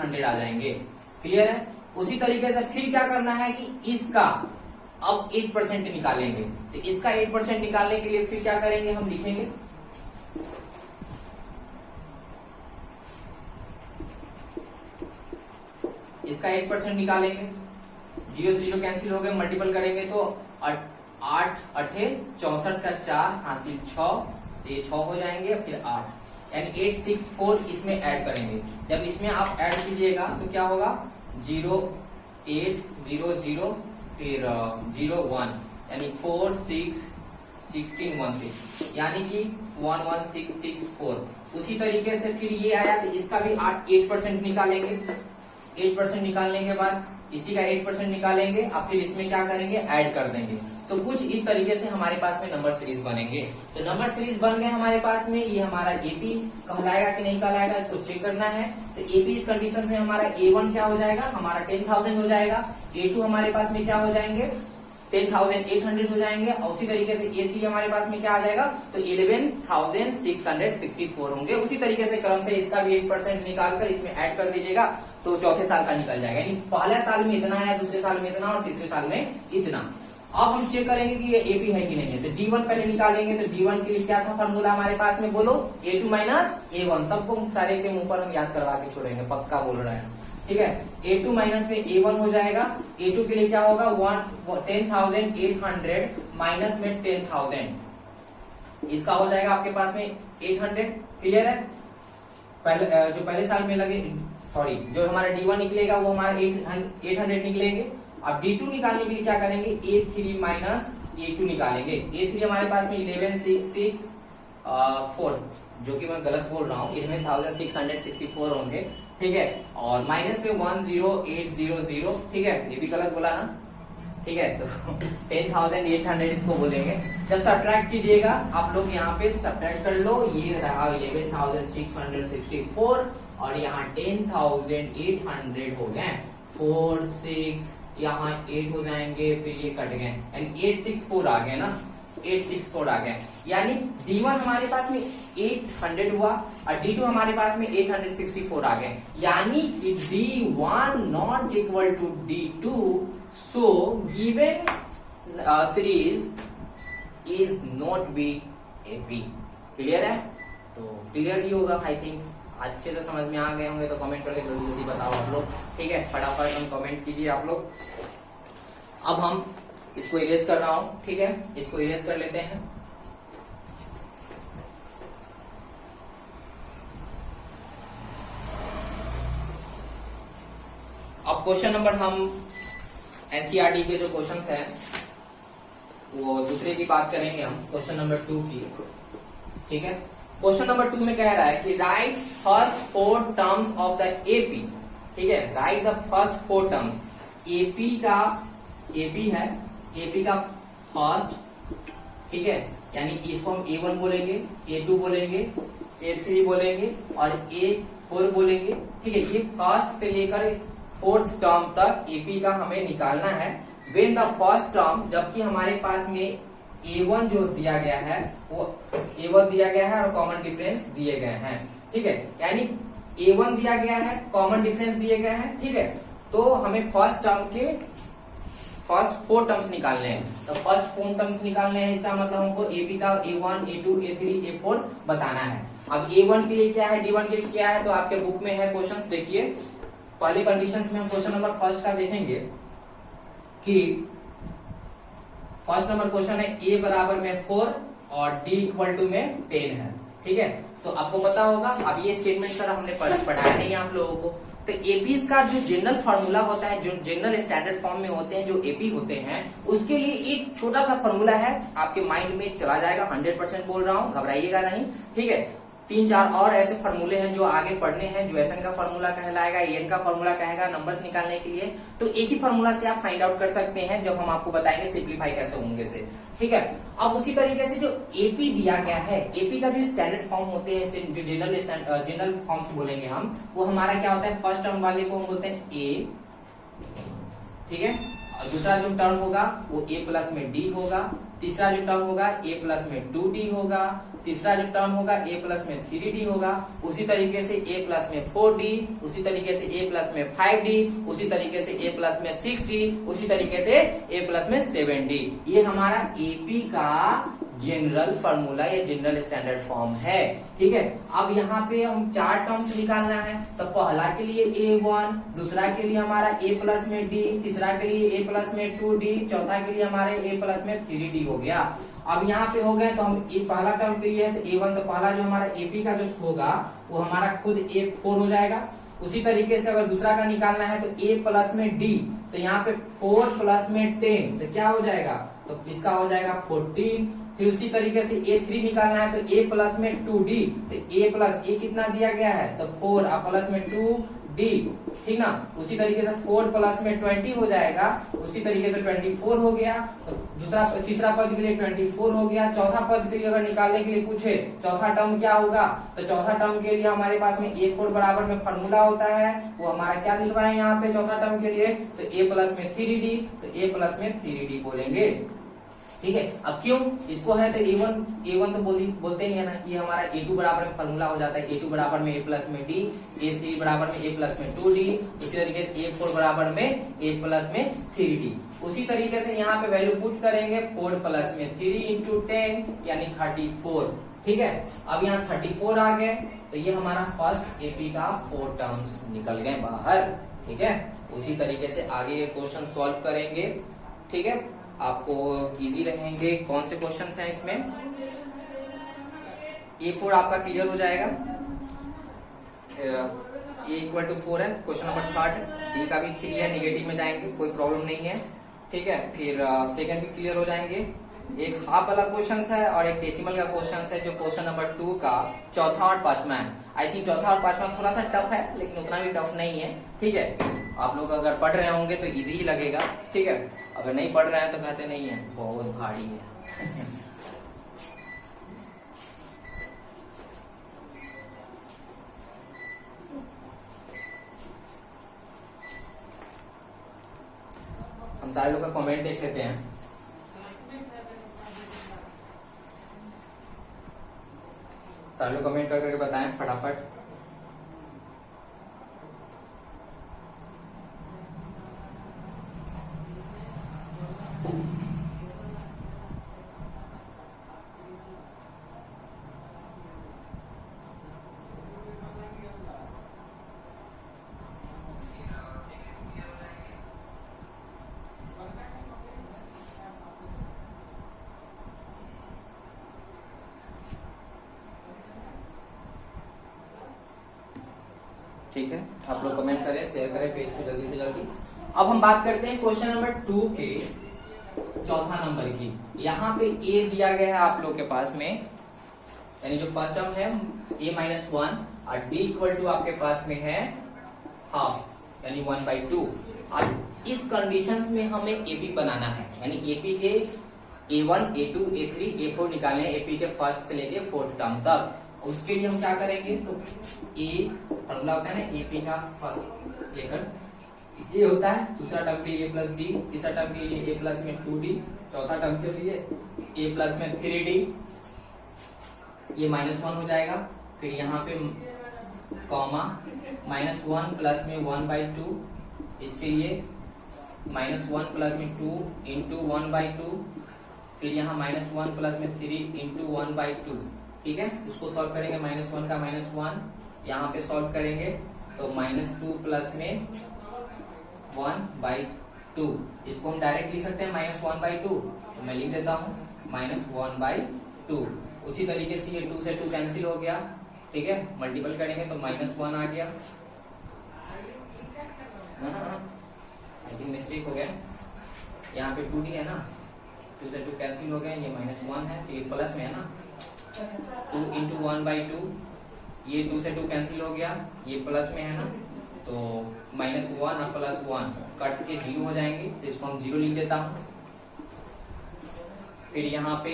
800 आ जाएंगे। क्लियर है। उसी तरीके से फिर क्या करना है कि इसका अब 8% निकालेंगे। तो इसका 8% निकालने के लिए फिर क्या करेंगे, हम लिखेंगे इसका 8% निकालेंगे। 0 से 0 कैंसिल हो गए, मल्टीपल करेंगे तो 8 8 64 का 4 हासिल 6, ये 6 हो जाएंगे, फिर 8 यानी 864 इसमें ऐड करेंगे। जब इसमें आप ऐड कीजिएगा तो क्या होगा 0 8 0 0 फिर 0 1 यानी 4 6 16 1 6 यानी कि 11664। उसी तरीके से फिर ये आया तो इसका भी 8% निकालेंगे। 8% निकालने के बाद इसी का 8% निकालेंगे, अब फिर इसमें क्या करेंगे ऐड कर देंगे। तो कुछ इस तरीके से हमारे पास में नंबर सीरीज बनेंगे। तो नंबर सीरीज बन गए हमारे पास में, ये हमारा एपी कहलाएगा कि नहीं कहलाएगा इसको चेक करना है। तो एपी इस कंडीशन में हमारा A1 क्या हो जाएगा, हमारा 10,000 हो जाएगा। A2 हमारे पास में क्या हो जाएंगे 10,800 हो जाएंगे। और उसी तरीके से A3 हमारे पास में क्या आ जाएगा तो 11,664 होंगे। उसी तरीके से क्रम से इसका भी 8% निकालकर इसमें ऐड कर दीजिएगा तो चौथे साल का निकल जाएगा। यानी पहले साल में इतना है, दूसरे साल में इतना और तीसरे साल में इतना। अब हम चेक करेंगे कि ये एपी है कि नहीं है। तो D1 पहले निकालेंगे। तो D1 के लिए क्या था फॉर्मूला हमारे पास में, बोलो A2 माइनस A1। सबको सारे के मुंह पर हम याद करवा के छोड़ेंगे, पक्का बोल रहे हैं। ठीक है, A2 माइनस में A1 हो जाएगा। A2 के लिए क्या होगा 10,800 माइनस में 10,000, इसका हो जाएगा आपके पास में 800। क्लियर है। पहले जो पहले साल में लगे सॉरी जो हमारा D1 निकलेगा वो हमारा 800 निकलेंगे। अब D2 निकालने के लिए क्या करेंगे A3 माइनस A2 निकालेंगे। A3 हमारे पास में 11,664 जो कि मैं गलत बोल रहा हूँ, 11,664 होंगे। ठीक है, और माइनस में 10800। ठीक है, ये भी गलत बोला ना। ठीक है, तो 10,800 इसको बोलेंगे। जब सब्ट्रैक्ट कीजिएगा आप लोग यहाँ पे सब्ट्रैक्ट कर लो, ये रहा 11,664 और यहाँ 10,800 हो गए। 4 6 यहाँ 8 हो जाएंगे, फिर ये कट गए यानी 864 आ गए ना, 864 आ गए। यानी D1 हमारे पास में 800 हुआ और D2 हमारे पास में 864 आ गए। यानी कि D1 not equal to D2, so given series is not be AP. Clear है। तो क्लियर ही होगा आई थिंक। अच्छे से समझ में आ गए होंगे तो कमेंट करके जल्दी जल्दी बताओ आप लोग। ठीक है, फटाफट हम कमेंट कीजिए आप लोग। अब हम इसको इरेज कर रहा हूं। ठीक है, इसको इरेज कर लेते हैं। अब क्वेश्चन नंबर हम एनसीईआरटी के जो क्वेश्चंस हैं वो दूसरे की बात करेंगे हम, क्वेश्चन नंबर 2 की। ठीक है, क्वेश्चन नंबर 2 में कह रहा है कि right first 4 terms of the AP. ठीक है, right the first 4 terms. AP का एपी है, एपी का फर्स्ट। ठीक है, यानी इसको हम A1 बोलेंगे, A2 बोलेंगे, A3 बोलेंगे और A4 बोलेंगे। ठीक है, ये फर्स्ट से लेकर 4th टर्म तक एपी का हमें निकालना है। वेन द फर्स्ट टर्म, जबकि हमारे पास में A1 जो दिया गया है वो A1 दिया गया है और कॉमन डिफरेंस दिए गए हैं। ठीक है, यानी A1 दिया गया है, कॉमन डिफरेंस दिए गए हैं। ठीक है, तो हमें फर्स्ट टर्म के फर्स्ट 4 टर्म्स निकालने हैं। तो फर्स्ट 4 टर्म्स निकालने हैं, इसका मतलब हमको एपी का A1 A2 A3 A4 बताना है। अब A1 के लिए क्या है, D1 के लिए क्या है, तो आपके बुक में है क्वेश्चन। देखिए पहले कंडीशंस में हम क्वेश्चन नंबर फर्स्ट का देखेंगे कि फर्स्ट नंबर क्वेश्चन है A बराबर में 4 और D इक्वल टू में 10 है। ठीक है, तो आपको पता होगा, अब ये स्टेटमेंट सर हमने पढ़ाया नहीं आप लोगों को। तो एपीज का जो जनरल फार्मूला होता है, जो जनरल स्टैंडर्ड फॉर्म में होते हैं, जो एपी होते हैं, उसके लिए एक छोटा सा फार्मूला है, आपके माइंड में चला जाएगा। 100% बोल रहा हूँ, घबराइएगा नहीं। ठीक है, 3-4 और ऐसे फार्मूले हैं जो आगे पढ़ने हैं। जो एसएन का फार्मूला कहलाएगा, एन का फार्मूला कहेगा नंबर्स निकालने के लिए। तो एक ही फार्मूला से आप फाइंड आउट कर सकते हैं, जब हम आपको बताएंगे सिंप्लीफाई कैसे होंगे से। ठीक है, अब उसी तरीके से जो एपी दिया गया है, एपी का जो स्टैंडर्ड फॉर्म होते हैं, जो जनरल फॉर्म्स बोलेंगे हम, वो हमारा क्या होता है, फर्स्ट टर्म वाले को हम बोलते हैं ए। ठीक है, और दूसरा जो टर्म होगा वो A प्लस में D होगा। तीसरा जो टर्म होगा A प्लस में 2D होगा तीसरा जो टर्म होगा a प्लस में 3d होगा, उसी तरीके से a प्लस में 4d, उसी तरीके से a प्लस में 5d, उसी तरीके से a प्लस में 6d, उसी तरीके से a प्लस में 7d। ये हमारा एपी का जनरल फार्मूला या जनरल स्टैंडर्ड फॉर्म है। ठीक है, अब यहाँ पे हम 4 टर्म्स निकालना है। तो पहला के लिए a1, दूसरा के लिए हमारा a प्लस में d, तीसरा के लिए a प्लस में 2d, चौथा के लिए हमारे a प्लस में 3d हो गया। अब यहाँ पे हो गए तो हम पहला टर्म के लिए है तो a1, तो पहला जो हमारा AP का जो होगा वो हमारा खुद A4 हो जाएगा। उसी तरीके से अगर दूसरा का निकालना है तो A प्लस में D, तो यहाँ पे 4 प्लस में 10, तो क्या हो जाएगा, तो इसका हो जाएगा 14। फिर उसी तरीके से A3 निकालना है तो A प्लस में 2D, तो A प्लस A कितना दिया गया है, तो 4 प्लस में 2D, ठीक ना। उसी तरीके से 4 प्लस में 20 हो जाएगा, उसी तरीके से 24 हो गया। तो दूसरा तीसरा पद के लिए 24 हो गया। चौथा पद के लिए अगर निकालने के लिए पूछे चौथा टर्म क्या होगा, तो चौथा टर्म के लिए हमारे पास में A4 बराबर में फॉर्मूला होता है, वो हमारा क्या लिखवाए यहाँ पे चौथा टर्म के लिए, तो A प्लस में 3D, तो A प्लस में 3D बोलेंगे। ठीक है, अब क्यों इसको है तो A1 तो बोलते ही है ना, ये हमारा A2 बराबर में फॉर्मूला हो जाता है, A2 बराबर में A प्लस में D, A3 बराबर में A प्लस में 2D, उसी तरीके से A4 बराबर में A प्लस में 3D। उसी तरीके से यहाँ पे वैल्यू पुट करेंगे 4 प्लस में 3 इंटू 10 यानी 34। ठीक है, अब यहाँ 34 आ गए, तो ये हमारा फर्स्ट एपी का 4 टर्म्स निकल गए बाहर। ठीक है, उसी तरीके से आगे ये क्वेश्चन सॉल्व करेंगे। ठीक है, आपको इजी रहेंगे। कौन से क्वेश्चंस हैं इसमें, A4 आपका क्लियर हो जाएगा, A इक्वल टू 4 है, क्वेश्चन नंबर 3 D का भी 3 है, निगेटिव में जाएंगे कोई प्रॉब्लम नहीं है। ठीक है, फिर सेकंड भी क्लियर हो जाएंगे। एक हाफ वाला क्वेश्चन है और एक डेसिमल का क्वेश्चन है, जो क्वेश्चन नंबर 2 का चौथा और पांचवा है। आई थिंक चौथा और पांचवा थोड़ा सा टफ है, लेकिन उतना भी टफ नहीं है। ठीक है, आप लोग अगर पढ़ रहे होंगे तो इजी ही लगेगा। ठीक है, अगर नहीं पढ़ रहे हैं तो कहते नहीं है बहुत भारी है। हम सारे लोग का कमेंट देख लेते हैं। सारे लोग कमेंट करके बताएं फटाफट। ठीक है, आप लोग कमेंट करें, शेयर करें पेज को जल्दी से जल्दी। अब हम बात करते हैं क्वेश्चन नंबर 2 के चौथा नंबर की। यहाँ पे A दिया गया है आप लोग के पास में, यानी जो फर्स्ट टर्म है A-1 और D इक्वल टू आपके पास में है हाफ, यानी 1/2। अब इस कंडीशंस में हमें AP बनाना है, यानी AP के A1, A2, A3, A4 निकालने हैं, AP के फर्स्ट से लेके 4th टर्म तक। उसके लिए हम क्या करेंगे, तो A फॉर्मूला होता है ना AP का फर्स्ट लेकर A होता है, दूसरा टर्म के लिए A प्लस D, तीसरा टर्म के लिए A प्लस में 2D, चौथा टर्म के लिए A प्लस में 3D, ये -1 हो जाएगा। फिर यहाँ पे कॉमा -1 प्लस में 1/2, इसके लिए -1 प्लस में 2 इंटू 1/2, फिर यहाँ -1 प्लस में 3 इंटू 1/2। ठीक है, इसको सॉल्व करेंगे, -1 का -1 यहाँ पे सॉल्व करेंगे तो -2 प्लस में 1/2। इसको हम डायरेक्ट लिख सकते हैं -1/2, तो मैं लिख देता हूँ -1/2। उसी तरीके से ये 2 से 2 कैंसिल हो गया। ठीक है, मल्टीपल करेंगे तो -1 आ गया। आई थिंक मिस्टेक हो गया, यहाँ पे 2D है ना, 2 से 2 कैंसिल हो गए, ये -1 है तो ये प्लस में है ना, 2 इंटू 1/2, ये 2 से 2 कैंसिल हो गया, ये प्लस में है ना, तो -1 और +1 कट के 0 हो जाएंगे, तो इसको हम 0 लिख देता हूँ। फिर यहाँ पे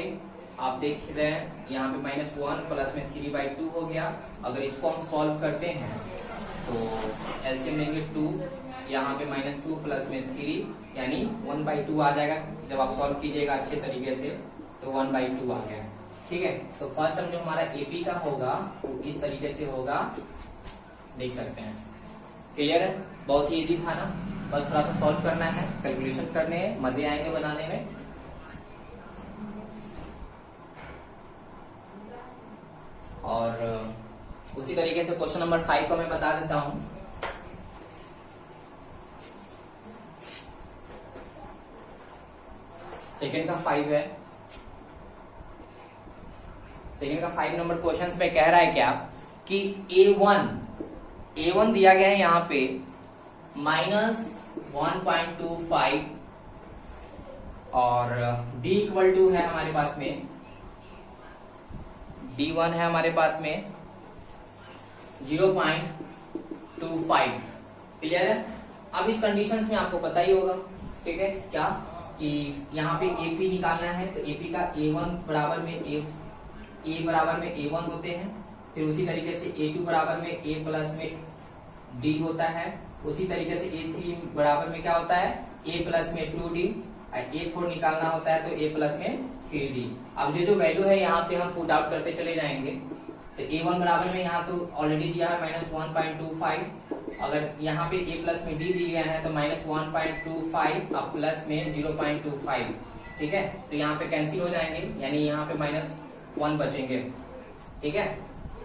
आप देख रहे हैं, यहाँ पे -1 प्लस में 3/2 हो गया। अगर इसको हम सॉल्व करते हैं तो एलसीएम लेंगे 2, यहाँ पे -2 प्लस में 3 यानी 1/2 आ जाएगा। जब आप सॉल्व कीजिएगा अच्छे तरीके से तो 1/2 आ गया। ठीक है। तो फर्स्ट टर्म जो हमारा एपी का होगा वो इस तरीके से होगा, देख सकते हैं। क्लियर है, बहुत ही इजी था ना, बस थोड़ा सा सॉल्व करना है, कैलकुलेशन करने हैं, मजे आएंगे बनाने में। और उसी तरीके से क्वेश्चन नंबर 5 को मैं बता देता हूं। सेकंड का 5 है। सेकंड का 5 नंबर क्वेश्चन में कह रहा है क्या कि A1 दिया गया है यहां पे -1.25 और D इक्वल टू है हमारे पास में, D1 है हमारे पास में 0.25। क्लियर है। अब इस कंडीशंस में आपको पता ही होगा, ठीक है, क्या कि यहाँ पे AP निकालना है तो AP का A1 बराबर में A बराबर में A1 होते हैं, फिर उसी तरीके से A2 बराबर में A प्लस में D होता है, उसी तरीके से A3 बराबर में क्या होता है A प्लस में 2D, A4 निकालना होता है तो A प्लस में 3D। अब जो वैल्यू है यहाँ पे हम पुट आउट करते चले जाएंगे। तो A1 बराबर में यहाँ तो ऑलरेडी दिया है -1.25, अगर यहाँ पे A प्लस में D दिया गया है तो -1.25 अब प्लस में 0.25, ठीक है। तो यहाँ पे कैंसिल हो जाएंगे, यानी यहाँ पे -1 बचेंगे, ठीक है।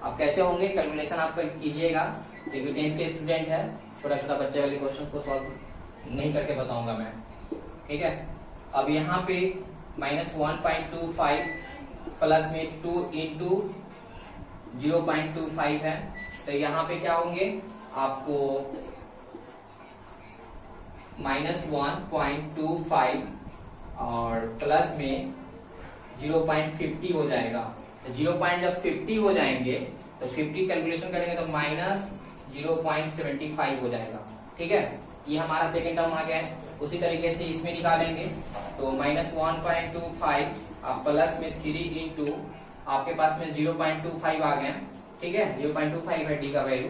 अब कैसे होंगे कैलकुलेशन आप कीजिएगा, क्योंकि 10th के स्टूडेंट है, छोटा छोटा बच्चे वाले क्वेश्चन को सॉल्व नहीं करके बताऊंगा मैं, ठीक है। अब यहाँ पे -1.25 प्लस में 2 इंटू 0.25 है, तो यहाँ पे क्या होंगे आपको -1.25 और प्लस में 0.50 हो जाएगा। तो 0. जब 50 हो जाएंगे तो 50 कैलकुलेशन करेंगे तो -0.75 हो जाएगा, ठीक है। ये हमारा सेकेंड टर्म आ गया है। उसी तरीके से इसमें निकालेंगे तो -1.25 प्लस में 3 इंटू आपके पास में 0.25 आ गया, ठीक है, 0.25 है डी का वैल्यू।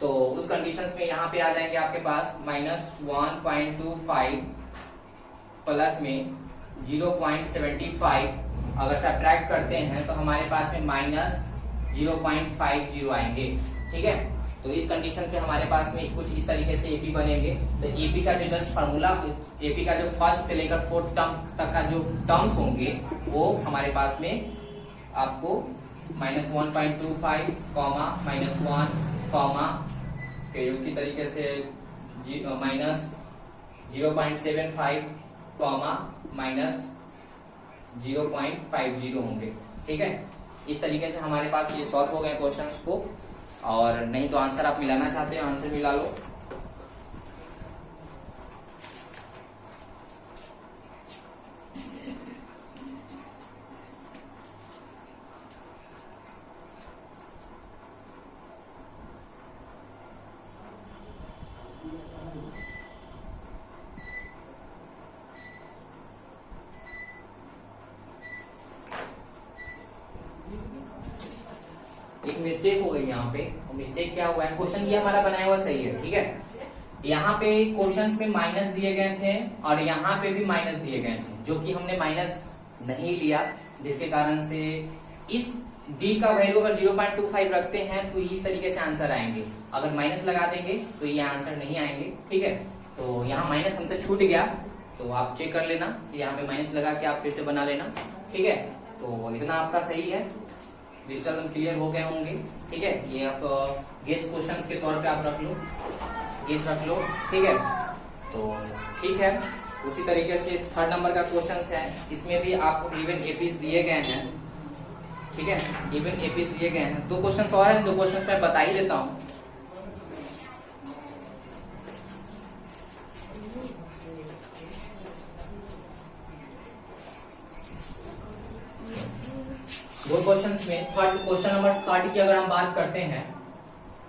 तो उस कंडीशंस में यहाँ पे आ जाएंगे आपके पास -1.25 प्लस में 0.75, अगर सब्ट्रैक्ट करते हैं तो हमारे पास में -0.50 आएंगे, ठीक है। तो इस कंडीशन पे हमारे पास में कुछ इस तरीके से एपी बनेंगे। तो एपी का जो जस्ट फार्मूला, एपी का जो फर्स्ट से लेकर 4th टर्म तक का जो टर्म्स होंगे वो हमारे पास में आपको -1.25 कॉमा -1 कॉमा, फिर उसी तरीके से -0.75 कॉमा -0.50 होंगे, ठीक है। इस तरीके से हमारे पास ये सॉल्व हो गए क्वेश्चंस को, और नहीं तो आंसर आप मिलाना चाहते हैं आंसर मिला लो। एक मिस्टेक हो गई यहाँ पे, मिस्टेक क्या हुआ है, क्वेश्चन ये हमारा बनाया हुआ सही है, ठीक है। यहाँ पे क्वेश्चंस में माइनस दिए गए थे और यहाँ पे भी माइनस दिए गए थे, जो कि हमने माइनस नहीं लिया, जिसके कारण से इस डी का वैल्यू अगर 0.25 रखते हैं तो इस तरीके से आंसर आएंगे, अगर माइनस लगा देंगे तो ये आंसर नहीं आएंगे, ठीक है। तो यहाँ माइनस हमसे छूट गया, तो आप चेक कर लेना, यहाँ पे माइनस लगा के आप फिर से बना लेना, ठीक है। तो इतना आपका सही है, डिजिटल क्लियर हो गए होंगे, ठीक है। ये आप गेस क्वेश्चंस के तौर पे आप रख लो, गेस रख लो, ठीक है। तो ठीक है, उसी तरीके से 3rd नंबर का क्वेश्चन है, इसमें भी आपको गिवन एपीज दिए गए हैं, ठीक है, गिवन एपीज दिए गए हैं। 2 क्वेश्चन और है, 2 क्वेश्चन मैं बता ही देता हूँ। दो क्वेश्चंस में क्वेश्चन नंबर 3 की अगर हम बात करते हैं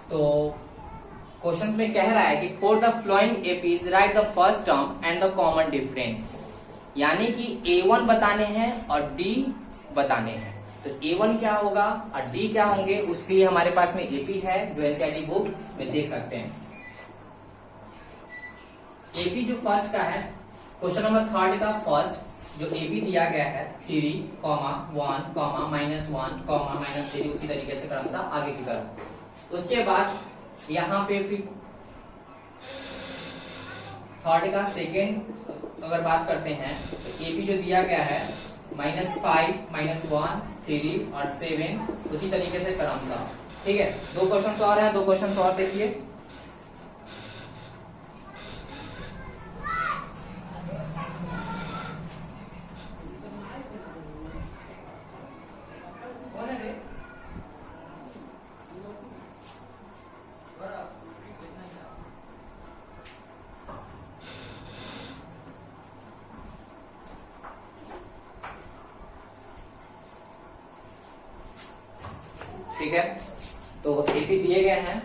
तो क्वेश्चंस में कह रहा है कि for the flowing APs right the first term and the common difference, यानी कि A1 बताने हैं और D बताने हैं। तो A1 क्या होगा और D क्या होंगे, उसके लिए हमारे पास में एपी है जो एनसीईआरटी बुक में देख सकते हैं। एपी जो फर्स्ट का है, क्वेश्चन नंबर 3 का फर्स्ट जो एपी दिया गया है 3, 1, -1, -3, उसी तरीके से क्रमशः आगे की तरफ। उसके बाद यहाँ पे फिर थर्ड का सेकेंड अगर बात करते हैं तो एपी जो दिया गया है -5, -1, 3 और 7 उसी तरीके से क्रमशः। ठीक है, 2 क्वेश्चन और है, 2 क्वेश्चन और देखिए। ठीक है, तो एपी दिए गए हैं।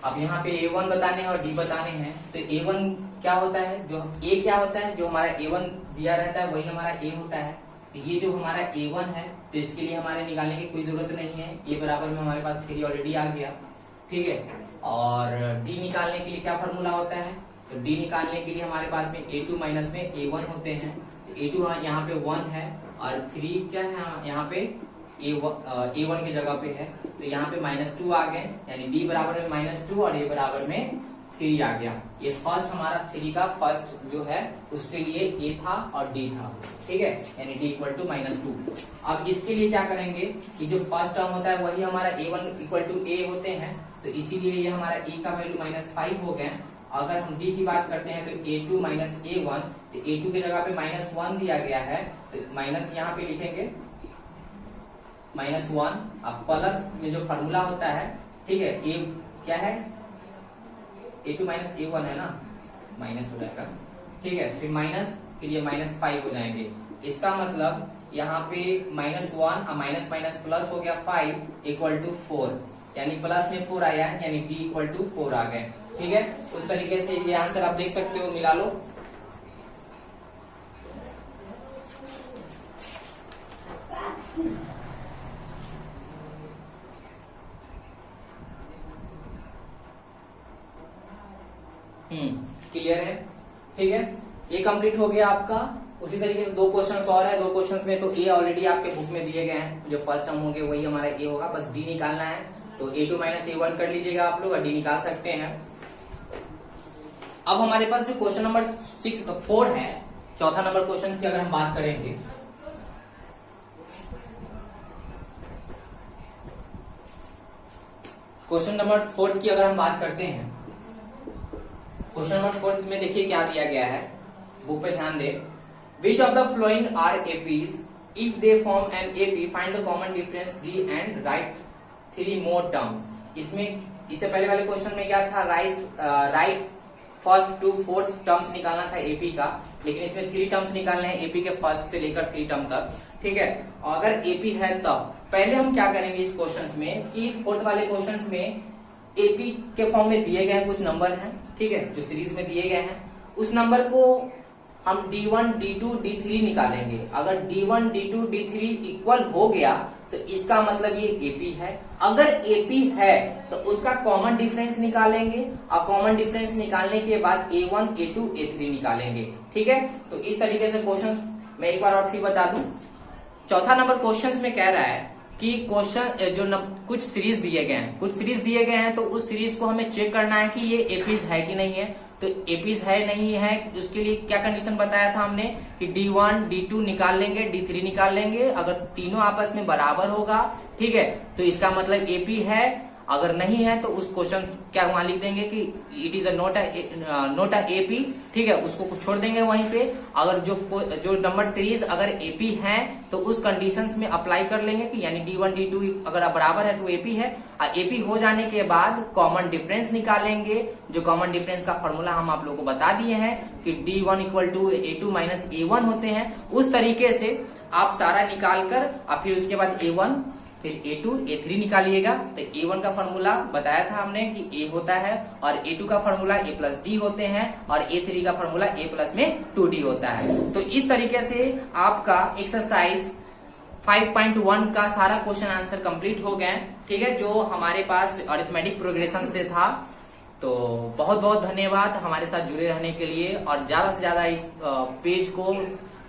अब यहाँ पे A1 बताने हैं और D बताने हैं। तो A1 क्या होता है, जो A क्या होता है, जो हमारा A1 दिया रहता है वही हमारा A होता है। तो ये जो हमारा A1 है तो इसके लिए हमारे निकालने की कोई जरूरत नहीं है, A बराबर में हमारे पास 3 ऑलरेडी आ गया। ठीक है, और D निकालने के लिए क्या फॉर्मूला होता है, तो D निकालने के लिए हमारे पास में A2 माइनस में A1 होते हैं। तो A2 यहाँ पे 1 है और 3 क्या है यहाँ पे A1 की जगह पे है, तो यहाँ पे -2 आ गए, यानी D बराबर में -2 और A बराबर में 3 आ गया। ये फर्स्ट हमारा 3 का फर्स्ट जो है उसके लिए A था और D था। ठीक है, यानी D इक्वल टू -2। अब इसके लिए क्या करेंगे कि जो फर्स्ट टर्म होता है वही हमारा A1 इक्वल टू A होते हैं, तो इसीलिए ये हमारा A का वैल्यू -5 हो गए। अगर हम D की बात करते हैं तो A2 माइनस A1, तो A2 की जगह पे -1 दिया गया है, तो माइनस यहाँ पे लिखेंगे -1। अब प्लस में जो फॉर्मूला होता है, ठीक है, A क्या है A2 माइनस A1 है ना, माइनस हो जाएगा। ठीक है, फिर माइनस, फिर ये -5 हो जाएंगे। इसका मतलब यहाँ पे -1 और माइनस माइनस प्लस हो गया 5 इक्वल टू 4, यानी प्लस में 4 आया है, यानी D इक्वल टू 4 आ गए। ठीक है, उस तरीके से ये आंसर आप देख सकते हो, मिला लो। क्लियर है। ठीक है, ये कंप्लीट हो गया आपका। उसी तरीके से 2 क्वेश्चन और है। 2 क्वेश्चन में तो ए ऑलरेडी आपके बुक में दिए गए हैं, जो फर्स्ट टर्म होंगे वही हमारा ए होगा, बस डी निकालना है। तो A2 माइनस A1 कर लीजिएगा आप लोग और डी निकाल सकते हैं। अब हमारे पास जो क्वेश्चन नंबर 4 है, चौथा नंबर क्वेश्चन की अगर हम बात करेंगे, क्वेश्चन नंबर 4 की अगर हम बात करते हैं, क्वेश्चन नंबर 4 में देखिए क्या दिया गया है, बुक पे ध्यान दे। Which of the following are APs, if they form an AP find the common difference d and write 3 more terms. इसमें इससे पहले वाले क्वेश्चन में क्या था, write first to fourth terms निकालना था एपी का, लेकिन इसमें 3 टर्म्स निकालने हैं एपी के फर्स्ट से लेकर 3 टर्म तक। ठीक है, अगर एपी है तब पहले हम क्या करेंगे इस क्वेश्चन में कि फोर्थ वाले क्वेश्चन में एपी के फॉर्म में दिए गए कुछ नंबर हैं, ठीक है, जो सीरीज में दिए गए हैं, उस नंबर को हम D1, D2, D3 निकालेंगे। अगर D1, D2, D3 इक्वल हो गया तो इसका मतलब ये एपी है। अगर एपी है तो उसका कॉमन डिफरेंस निकालेंगे और कॉमन डिफरेंस निकालने के बाद A1, A2, A3 निकालेंगे। ठीक है, तो इस तरीके से क्वेश्चन मैं एक बार और फिर बता दूं। चौथा नंबर क्वेश्चन में कह रहा है कि क्वेश्चन जो कुछ सीरीज दिए गए हैं, कुछ सीरीज दिए गए हैं, तो उस सीरीज को हमें चेक करना है कि ये एपीज है कि नहीं है। तो एपीज है नहीं है, उसके लिए क्या कंडीशन बताया था हमने कि D1, D2 निकाल लेंगे, D3 निकाल लेंगे। अगर तीनों आपस में बराबर होगा, ठीक है, तो इसका मतलब एपी है। अगर नहीं है तो उस क्वेश्चन क्या वहां लिख देंगे कि it is not a AP. ठीक है, उसको छोड़ देंगे वहीं पे। अगर जो नंबर सीरीज अगर एपी है तो उस कंडीशंस में अप्लाई कर लेंगे कि यानी D1, D2 अगर बराबर है तो एपी है। और एपी हो जाने के बाद कॉमन डिफरेंस निकालेंगे। जो कॉमन डिफरेंस का फॉर्मूला हम आप लोगों को बता दिए हैं कि D1 equal to A2 minus A1 होते हैं। उस तरीके से आप सारा निकाल कर और फिर उसके बाद A1 फिर A2, A3 निकालिएगा। तो A1 का फॉर्मूला बताया था हमने कि A होता है और A2 का फॉर्मूला A प्लस D होते हैं और A3 का फॉर्मूला A प्लस में 2D होता है। तो इस तरीके से आपका एक्सरसाइज 5.1 का सारा क्वेश्चन आंसर कंप्लीट हो गए। ठीक है, जो हमारे पास अरिथमेटिक प्रोग्रेशन से था तो बहुत बहुत धन्यवाद हमारे साथ जुड़े रहने के लिए, और ज्यादा से ज्यादा इस पेज को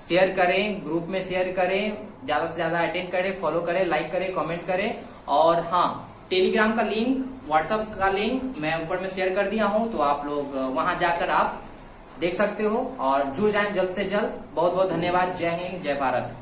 शेयर करें, ग्रुप में शेयर करें, ज्यादा से ज्यादा अटेंड करें, फॉलो करें, लाइक करें, कमेंट करें। और हाँ, टेलीग्राम का लिंक, व्हाट्सएप का लिंक मैं ऊपर में शेयर कर दिया हूं, तो आप लोग वहां जाकर आप देख सकते हो और जुड़ जाएं जल्द से जल्द। बहुत बहुत धन्यवाद। जय हिंद, जय भारत।